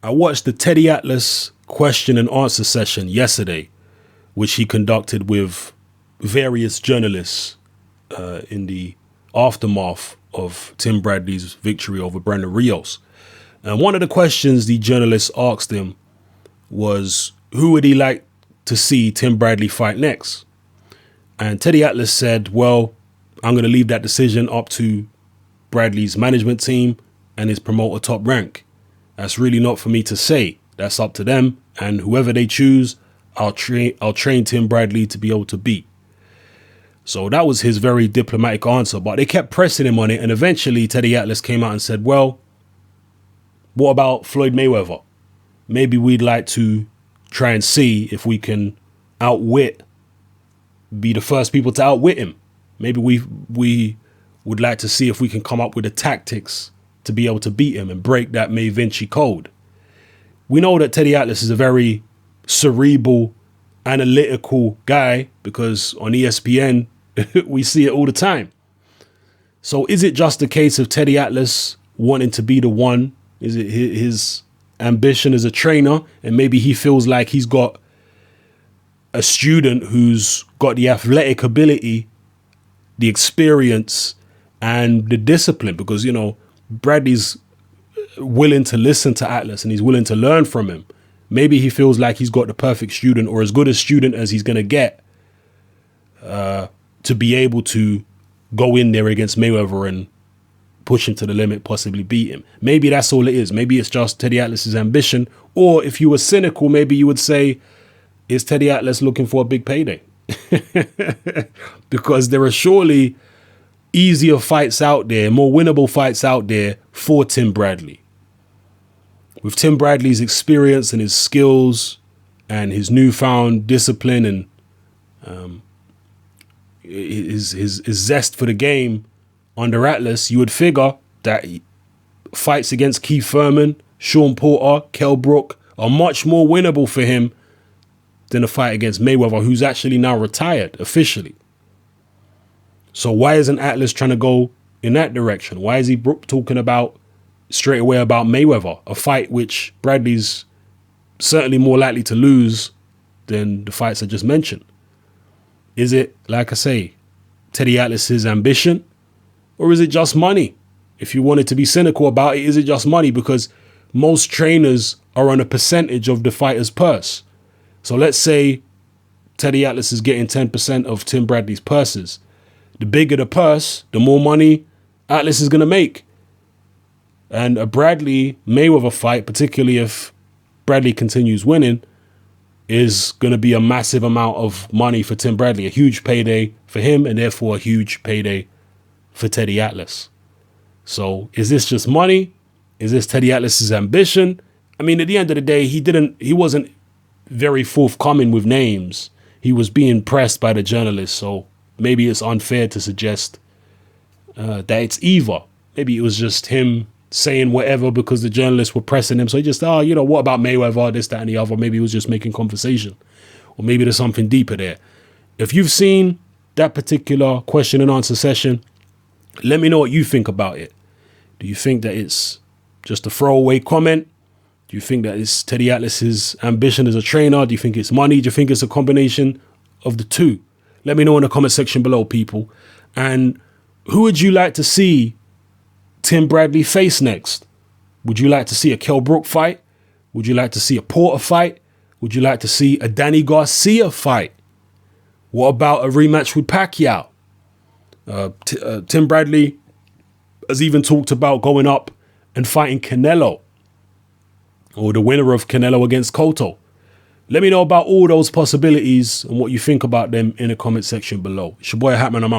I watched the Teddy Atlas question and answer session yesterday, which he conducted with various journalists in the aftermath of Tim Bradley's victory over Brandon Rios. And one of the questions the journalists asked him was, who would he like to see Tim Bradley fight next? And Teddy Atlas said, well, I'm going to leave that decision up to Bradley's management team and his promoter Top Rank. That's really not for me to say. That's up to them. And whoever they choose, I'll train Tim Bradley to be able to beat. So that was his very diplomatic answer. But they kept pressing him on it. And eventually Teddy Atlas came out and said, well, what about Floyd Mayweather? Maybe we'd like to try and see if we can be the first people to outwit him. Maybe we would like to see if we can come up with the tactics to be able to beat him and break that May Vinci code. We know that Teddy Atlas is a very cerebral, analytical guy because on ESPN, we see it all the time. So is it just a case of Teddy Atlas wanting to be the one? Is it his ambition as a trainer? And maybe he feels like he's got a student who's got the athletic ability, the experience, and the discipline, because, you know, Bradley's willing to listen to Atlas and he's willing to learn from him. Maybe he feels like he's got the perfect student, or as good a student as he's going to get to be able to go in there against Mayweather and push him to the limit, possibly beat him. Maybe that's all it is. Maybe it's just Teddy Atlas's ambition. Or if you were cynical, maybe you would say, is Teddy Atlas looking for a big payday? Because there are surely easier fights out there, more winnable fights out there for Tim Bradley. With Tim Bradley's experience and his skills and his newfound discipline and his zest for the game under Atlas, you would figure that fights against Keith Thurman, Sean Porter, Kell Brook are much more winnable for him than a fight against Mayweather, who's actually now retired officially. So why isn't Atlas trying to go in that direction? Why is he talking about straight away about Mayweather, a fight which Bradley's certainly more likely to lose than the fights I just mentioned? Is it, like I say, Teddy Atlas's ambition, or is it just money? If you wanted to be cynical about it, is it just money? Because most trainers are on a percentage of the fighter's purse. So let's say Teddy Atlas is getting 10% of Tim Bradley's purses. The bigger the purse, the more money Atlas is going to make. And a Bradley-Mayweather fight, particularly if Bradley continues winning, is going to be a massive amount of money for Tim Bradley, a huge payday for him, and therefore a huge payday for Teddy Atlas. So is this just money? Is this Teddy Atlas's ambition? I mean, at the end of the day, he wasn't very forthcoming with names. He was being pressed by the journalists, so maybe it's unfair to suggest that it's either. Maybe it was just him saying whatever because the journalists were pressing him. So he just, what about Mayweather, this, that, and the other? Maybe he was just making conversation. Or maybe there's something deeper there. If you've seen that particular question and answer session, let me know what you think about it. Do you think that it's just a throwaway comment? Do you think that it's Teddy Atlas's ambition as a trainer? Do you think it's money? Do you think it's a combination of the two? Let me know in the comment section below, people. And who would you like to see Tim Bradley face next? Would you like to see a Kell Brook fight? Would you like to see a Porter fight? Would you like to see a Danny Garcia fight? What about a rematch with Pacquiao? Tim Bradley has even talked about going up and fighting Canelo, or the winner of Canelo against Cotto. Let me know about all those possibilities and what you think about them in the comment section below. It's your boy Hatman, I'm out.